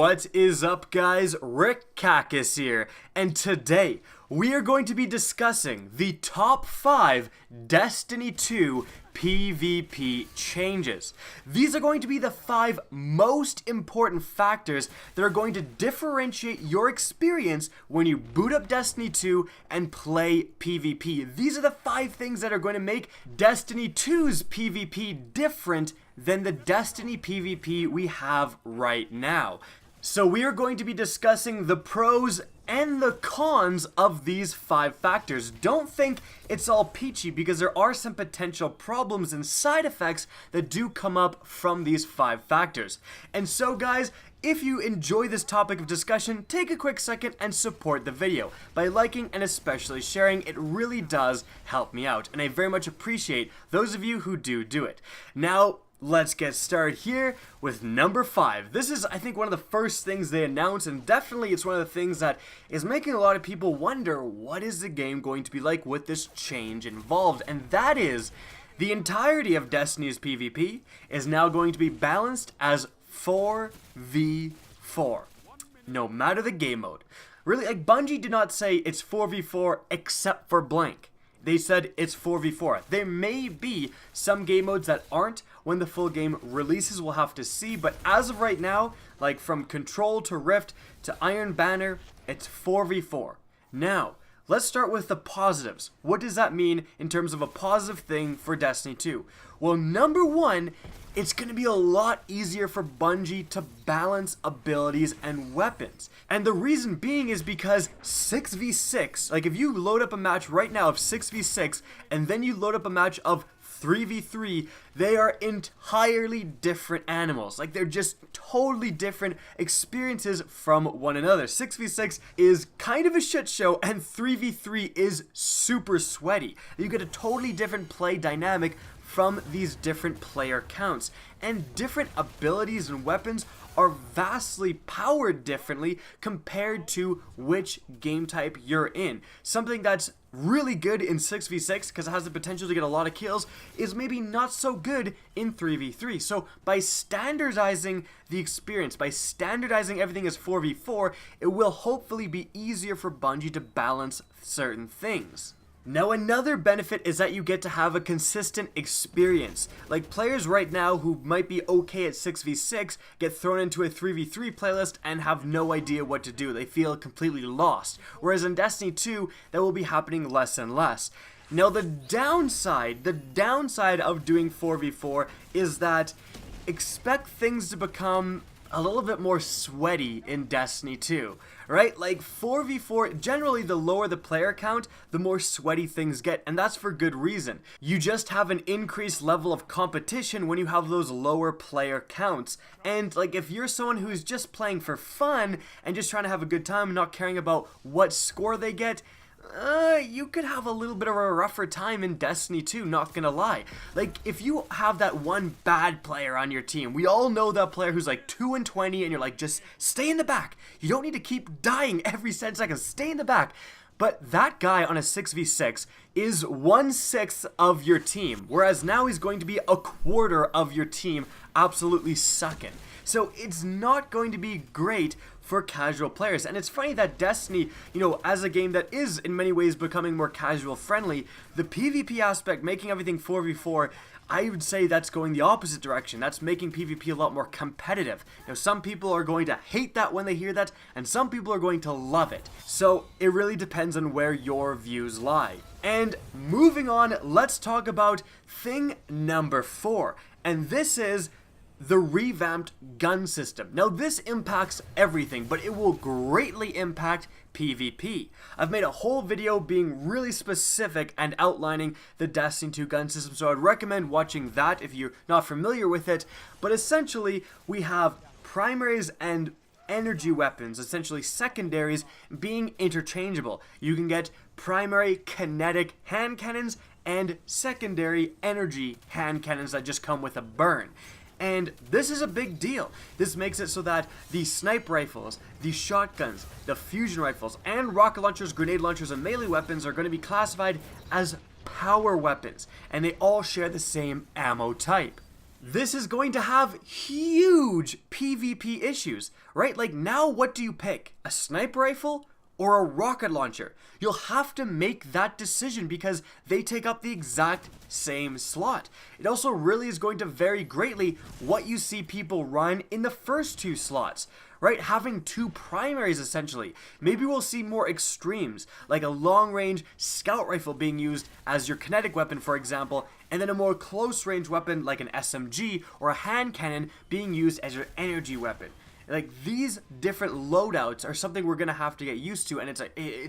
What is up, guys? Rick Kakis here, and today we are going to be discussing the top 5 Destiny 2 PvP changes. These are going to be the 5 most important factors that are going to differentiate your experience when you boot up Destiny 2 and play PvP. These are the 5 things that are going to make Destiny 2's PvP different than the Destiny PvP we have right now. So we are going to be discussing the pros and the cons of these 5 factors. Don't think it's all peachy, because there are some potential problems and side effects that do come up from these 5 factors. And so guys, if you enjoy this topic of discussion, take a quick second and support the video by liking and especially sharing. It really does help me out, and I very much appreciate those of you who do it. Now, let's get started here with number 5. This is, I think, one of the first things they announced, and definitely it's one of the things that is making a lot of people wonder, what is the game going to be like with this change involved? And that is, the entirety of Destiny's PvP is now going to be balanced as 4v4, no matter the game mode. Really, like, Bungie did not say it's 4v4 except for blank. They said it's 4v4. There may be some game modes that aren't. When the full game releases, we'll have to see. But as of right now, like from Control to Rift to Iron Banner, it's 4v4. Now, let's start with the positives. What does that mean in terms of a positive thing for Destiny 2? Well, number 1, it's going to be a lot easier for Bungie to balance abilities and weapons. And the reason being is because 6v6, like if you load up a match right now of 6v6 and then you load up a match of 3v3, they are entirely different animals. Like, they're just totally different experiences from one another. 6v6 is kind of a shit show, and 3v3 is super sweaty. You get a totally different play dynamic from these different player counts, and different abilities and weapons are vastly powered differently compared to which game type you're in. Something that's really good in 6v6 because it has the potential to get a lot of kills is maybe not so good in 3v3. So by standardizing the experience, by standardizing everything as 4v4, it will hopefully be easier for Bungie to balance certain things. Now, another benefit is that you get to have a consistent experience. Like, players right now who might be okay at 6v6 get thrown into a 3v3 playlist and have no idea what to do. They feel completely lost. Whereas in Destiny 2, that will be happening less and less. Now, the downside of doing 4v4 is that expect things to become a little bit more sweaty in Destiny 2, right? Like 4v4, generally the lower the player count, the more sweaty things get, and that's for good reason. You just have an increased level of competition when you have those lower player counts. And like, if you're someone who's just playing for fun and just trying to have a good time, not caring about what score they get, you could have a little bit of a rougher time in Destiny 2, not gonna lie. Like, if you have that one bad player on your team, we all know that player who's like 2-20 and you're like, just stay in the back. You don't need to keep dying every 10 seconds, stay in the back. But that guy on a 6v6 is 1/6 of your team, whereas now he's going to be a quarter of your team absolutely sucking. So it's not going to be great for casual players. And it's funny that Destiny, as a game that is in many ways becoming more casual friendly, the PvP aspect, making everything 4v4, I would say that's going the opposite direction. That's making PvP a lot more competitive. Now, some people are going to hate that when they hear that, and some people are going to love it. So it really depends on where your views lie. And moving on, let's talk about thing number 4. And this is the revamped gun system. Now, this impacts everything, but it will greatly impact PvP. I've made a whole video being really specific and outlining the Destiny 2 gun system, so I'd recommend watching that if you're not familiar with it. But essentially, we have primaries and energy weapons, essentially secondaries, being interchangeable. You can get primary kinetic hand cannons and secondary energy hand cannons that just come with a burn. And this is a big deal. This makes it so that the sniper rifles, the shotguns, the fusion rifles, and rocket launchers, grenade launchers, and melee weapons are going to be classified as power weapons, and they all share the same ammo type. this is going to have huge PvP issues, right? Like now what do you pick? A sniper rifle or a rocket launcher? You'll have to make that decision because they take up the exact same slot. It also really is going to vary greatly what you see people run in the first two slots, right? Having two primaries essentially. Maybe we'll see more extremes, like a long-range scout rifle being used as your kinetic weapon, for example, and then a more close-range weapon like an SMG or a hand cannon being used as your energy weapon. Like, these different loadouts are something we're gonna have to get used to, and it's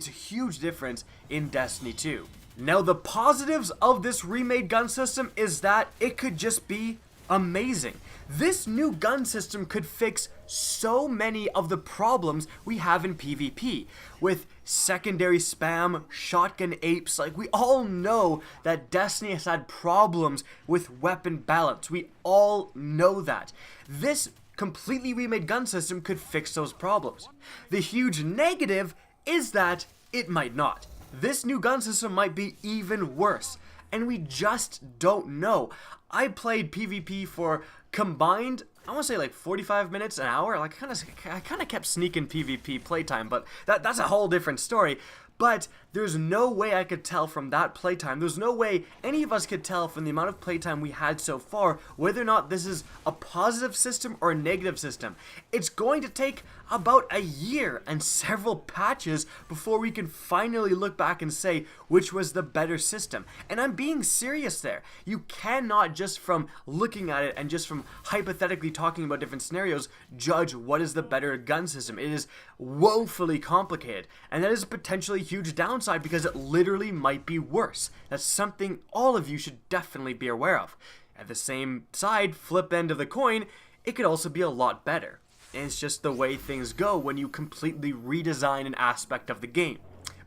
a huge difference in Destiny 2. Now, the positives of this remade gun system is that it could just be amazing. This new gun system could fix so many of the problems we have in PvP with secondary spam, shotgun apes. Like, we all know that Destiny has had problems with weapon balance. We all know that. This completely remade gun system could fix those problems. The huge negative is that it might not. This new gun system might be even worse, and we just don't know. I played PvP for combined, I want to say like 45 minutes, an hour. Like I kind of kept sneaking PvP playtime, but that's a whole different story. But there's no way I could tell from that playtime, there's no way any of us could tell from the amount of playtime we had so far whether or not this is a positive system or a negative system. It's going to take about a year and several patches before we can finally look back and say which was the better system. And I'm being serious there. You cannot just from looking at it and just from hypothetically talking about different scenarios judge what is the better gun system. It is woefully complicated, and that is a potentially huge downside because it literally might be worse. That's something all of you should definitely be aware of. At the same side, flip end of the coin, it could also be a lot better. And it's just the way things go when you completely redesign an aspect of the game.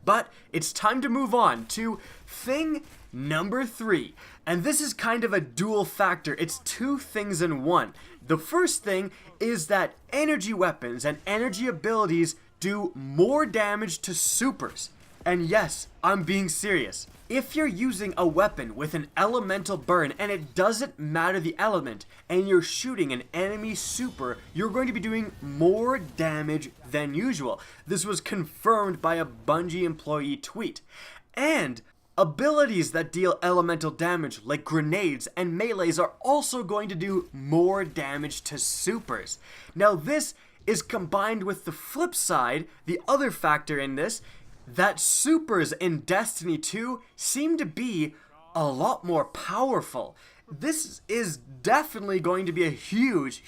But it's time to move on to thing number 3. And this is kind of a dual factor. It's two things in one. The first thing is that energy weapons and energy abilities do more damage to supers. And yes, I'm being serious. If you're using a weapon with an elemental burn and it doesn't matter the element and you're shooting an enemy super, you're going to be doing more damage than usual. This was confirmed by a Bungie employee tweet. And abilities that deal elemental damage like grenades and melees are also going to do more damage to supers. Now this is combined with the flip side, the other factor in this, that supers in Destiny 2 seem to be a lot more powerful. This is definitely going to be a huge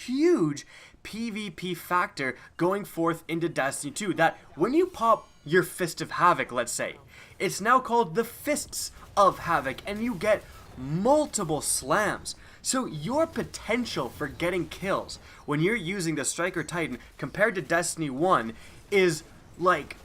PvP factor going forth into Destiny 2, that when you pop your Fist of Havoc, let's say, it's now called the Fists of Havoc, and you get multiple slams. So your potential for getting kills when you're using the Striker Titan compared to Destiny 1 is like,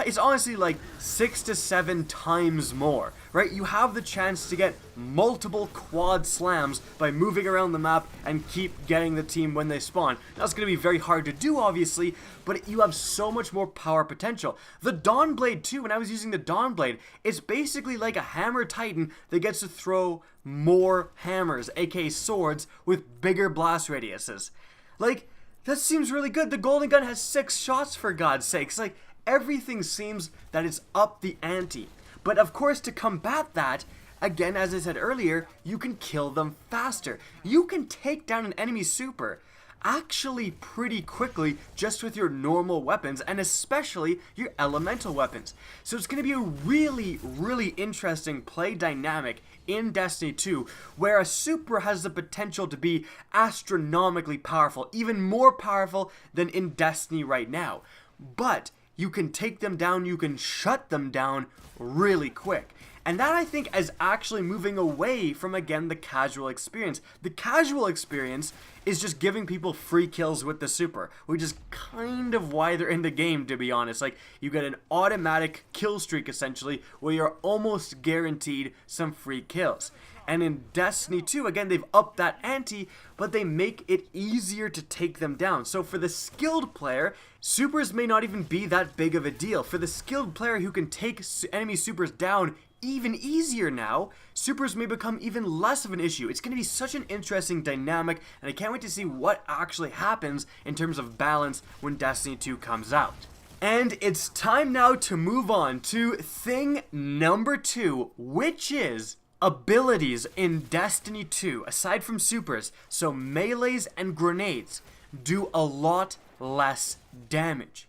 it's honestly like 6 to 7 times more, right? You have the chance to get multiple quad slams by moving around the map and keep getting the team when they spawn. That's going to be very hard to do, obviously, but you have so much more power potential. The Dawnblade too, when I was using the Dawnblade, it's basically like a hammer titan that gets to throw more hammers, aka swords, with bigger blast radiuses. Like, that seems really good. The Golden Gun has 6 shots, for God's sakes. Like, everything seems that it's up the ante. But of course, to combat that, again, as I said earlier, you can kill them faster. You can take down an enemy super actually pretty quickly just with your normal weapons, and especially your elemental weapons. So it's going to be a really interesting play dynamic in Destiny 2 where a super has the potential to be astronomically powerful, even more powerful than in Destiny right now. But you can take them down, you can shut them down really quick. And that, I think, is actually moving away from, again, the casual experience. The casual experience is just giving people free kills with the super, which is kind of why they're in the game, to be honest. Like, you get an automatic kill streak, essentially, where you're almost guaranteed some free kills. And in Destiny 2, again, they've upped that ante, but they make it easier to take them down. So for the skilled player, supers may not even be that big of a deal. For the skilled player who can take enemy supers down even easier now. Supers may become even less of an issue. It's going to be such an interesting dynamic, and I can't wait to see what actually happens in terms of balance when Destiny 2 comes out. And it's time now to move on to thing number 2, which is abilities in Destiny 2, aside from supers. So melees and grenades do a lot less damage.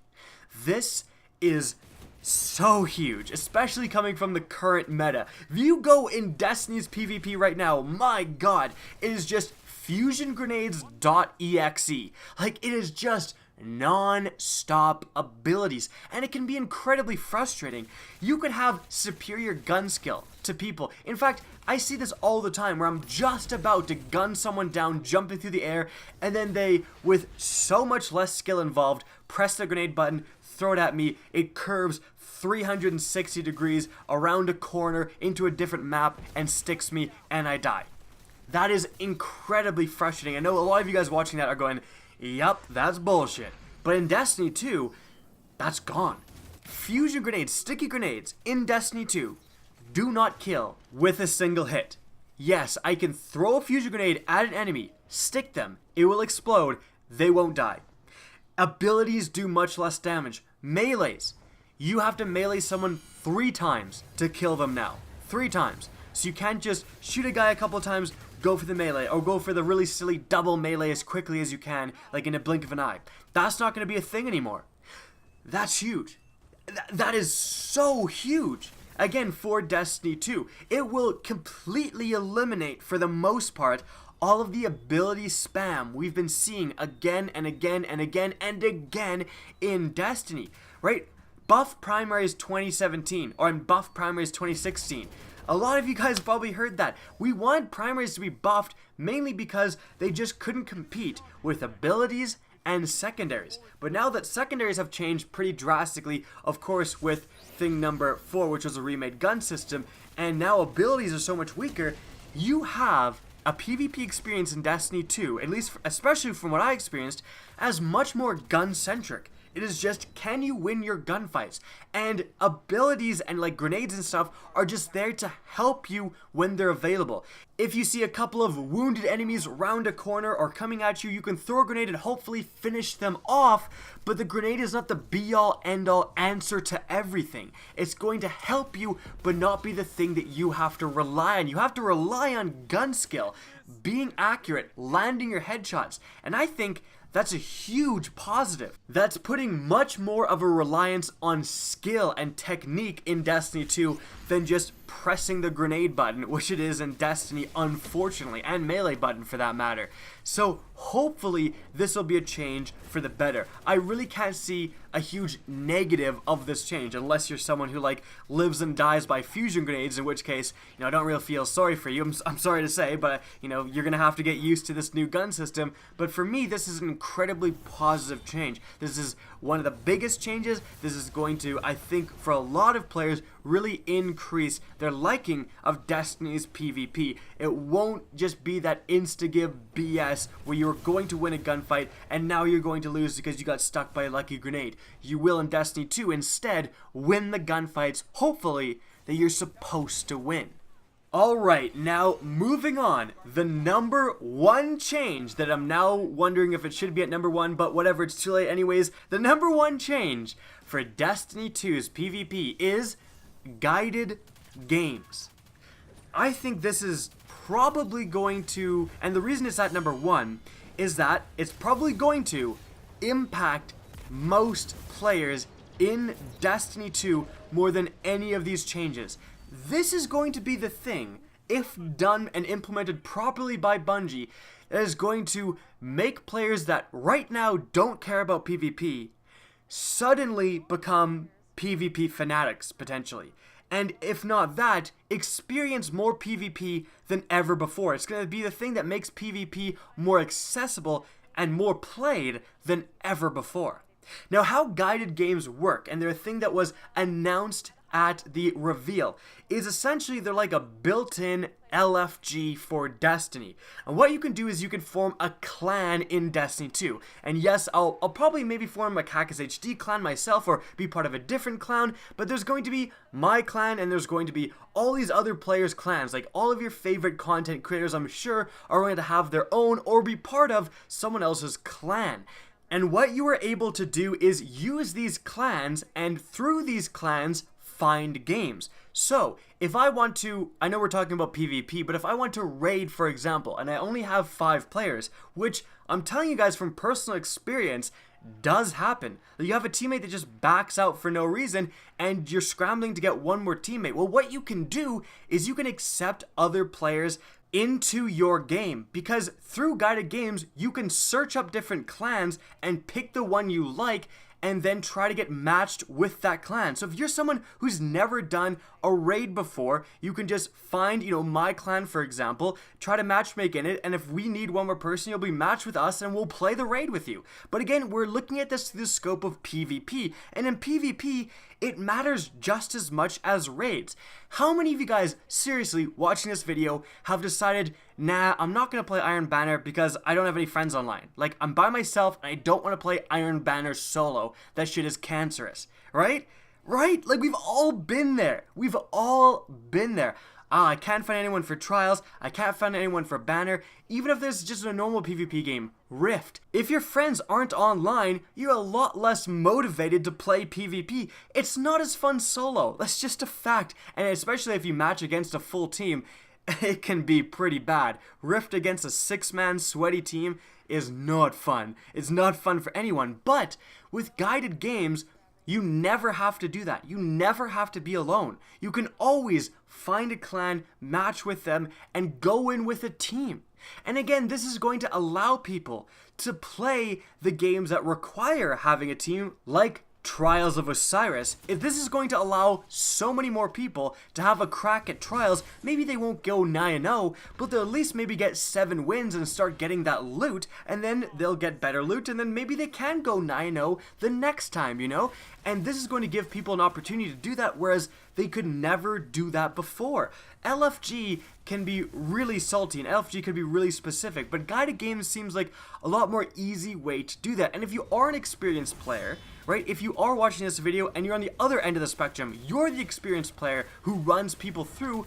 This is so huge, especially coming from the current meta. If you go in Destiny's PvP right now, my god, it is just fusiongrenades.exe. Like, it is just non-stop abilities, and it can be incredibly frustrating. You could have superior gun skill to people. In fact, I see this all the time where I'm just about to gun someone down, jumping through the air, and then they, with so much less skill involved, press the grenade button, throw it at me, it curves 360 degrees around a corner into a different map and sticks me, and I die. That is incredibly frustrating. I know a lot of you guys watching that are going, yup, that's bullshit. But in Destiny 2, that's gone. Fusion grenades, sticky grenades in Destiny 2 do not kill with a single hit. Yes, I can throw a fusion grenade at an enemy, stick them, it will explode, they won't die. Abilities do much less damage. Melees, you have to melee someone 3 times to kill them now. 3 times. So you can't just shoot a guy a couple of times, go for the melee, or go for the really silly double melee as quickly as you can, like in a blink of an eye. That's not going to be a thing anymore. That's huge. That is so huge. Again, for Destiny 2, it will completely eliminate, for the most part, all of the ability spam we've been seeing again and again and again and again in Destiny, right? Buff primaries 2017, or in buff primaries 2016. A lot of you guys probably heard that. We wanted primaries to be buffed mainly because they just couldn't compete with abilities and secondaries. But now that secondaries have changed pretty drastically, of course with thing number 4, which was a remade gun system, and now abilities are so much weaker, you have a PvP experience in Destiny 2, at least especially from what I experienced, as much more gun-centric. It is just, can you win your gunfights? And abilities and like grenades and stuff are just there to help you when they're available. If you see a couple of wounded enemies round a corner or coming at you, you can throw a grenade and hopefully finish them off, but the grenade is not the be-all, end-all answer to everything. It's going to help you, but not be the thing that you have to rely on. You have to rely on gun skill, being accurate, landing your headshots, and I think that's a huge positive. That's putting much more of a reliance on skill and technique in Destiny 2 than just pressing the grenade button, which it is in Destiny, unfortunately, and melee button for that matter. So hopefully this will be a change for the better. I really can't see a huge negative of this change unless you're someone who like lives and dies by fusion grenades, in which case, I don't really feel sorry for you. I'm sorry to say, but you're gonna have to get used to this new gun system. But for me, this is an incredibly positive change. This is one of the biggest changes. This is going to, I think, for a lot of players, really increase their liking of Destiny's PvP. It won't just be that insta-give BS where you're going to win a gunfight and now you're going to lose because you got stuck by a lucky grenade. You will in Destiny 2 instead win the gunfights, hopefully, that you're supposed to win. Alright, now moving on, the number 1 change that I'm now wondering if it should be at number 1, but whatever, it's too late anyways. The number 1 change for Destiny 2's PvP is guided games. I think this is probably going to, and the reason it's at number 1 is that it's probably going to impact most players in Destiny 2 more than any of these changes. This is going to be the thing, if done and implemented properly by Bungie, that is going to make players that right now don't care about PvP suddenly become PvP fanatics, potentially. And if not that, experience more PvP than ever before. It's going to be the thing that makes PvP more accessible and more played than ever before. Now, how guided games work, and they're a thing that was announced at the reveal, is essentially they're like a built-in LFG for Destiny. And what you can do is you can form a clan in Destiny 2. And yes, I'll probably maybe form a Cactus HD clan myself or be part of a different clan, but there's going to be my clan and there's going to be all these other players' clans. Like all of your favorite content creators, I'm sure, are going to have their own or be part of someone else's clan. And what you are able to do is use these clans, and through these clans, find games. So, if I want to, I know we're talking about PvP, but if I want to raid, for example, and I only have 5 players, which I'm telling you guys from personal experience, does happen. You have a teammate that just backs out for no reason, and you're scrambling to get one more teammate. Well, what you can do is you can accept other players into your game, because through guided games, you can search up different clans and pick the one you like, and then try to get matched with that clan. So if you're someone who's never done a raid before, you can just find, my clan, for example, try to matchmake in it, and if we need one more person, you'll be matched with us, and we'll play the raid with you. But again, we're looking at this through the scope of PvP, and in PvP, it matters just as much as raids. How many of you guys, seriously, watching this video, have decided, nah, I'm not gonna play Iron Banner because I don't have any friends online. Like, I'm by myself, and I don't want to play Iron Banner solo. That shit is cancerous, right? Right? Like, we've all been there. We've all been there. I can't find anyone for Trials. I can't find anyone for Banner. Even if there's just a normal PvP game, Rift. If your friends aren't online, you're a lot less motivated to play PvP. It's not as fun solo. That's just a fact. And especially if you match against a full team, it can be pretty bad. Rift against a 6-man sweaty team is not fun. It's not fun for anyone. But with guided games, you never have to do that. You never have to be alone. You can always find a clan, match with them, and go in with a team. And again, this is going to allow people to play the games that require having a team, like Trials of Osiris. If this is going to allow so many more people to have a crack at Trials, maybe they won't go 9-0, but they'll at least maybe get 7 wins and start getting that loot, and then they'll get better loot, and then maybe they can go 9-0 the next time, And this is going to give people an opportunity to do that, whereas they could never do that before. LFG can be really salty, and LFG could be really specific, but guided games seems like a lot more easy way to do that. And if you are an experienced player, right, if you are watching this video and you're on the other end of the spectrum, you're the experienced player who runs people through,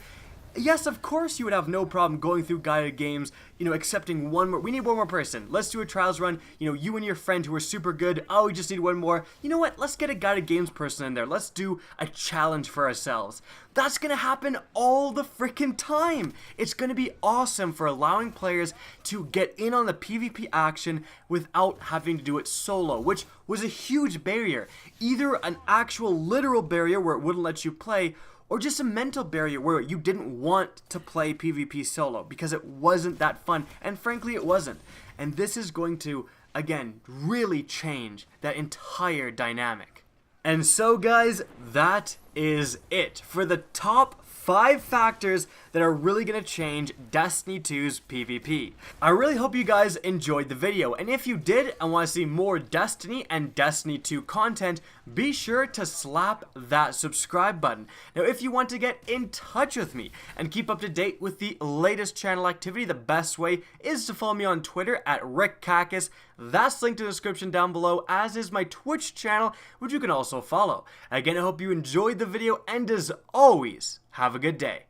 yes, of course you would have no problem going through guided games, accepting one more. We need one more person. Let's do a Trials run. You and your friend who are super good. Oh, we just need one more. You know what? Let's get a guided games person in there. Let's do a challenge for ourselves. That's going to happen all the freaking time. It's going to be awesome for allowing players to get in on the PvP action without having to do it solo, which was a huge barrier. Either an actual literal barrier where it wouldn't let you play, or just a mental barrier where you didn't want to play PvP solo because it wasn't that fun, and frankly it wasn't. And this is going to, again, really change that entire dynamic. And so guys, that is it for the top 5 factors that are really going to change Destiny 2's PvP. I really hope you guys enjoyed the video, and if you did and want to see more Destiny and Destiny 2 content, be sure to slap that subscribe button. Now, if you want to get in touch with me and keep up to date with the latest channel activity, the best way is to follow me on Twitter at RickCacus. That's linked in the description down below, as is my Twitch channel, which you can also follow. Again, I hope you enjoyed the video, and as always, have a good day.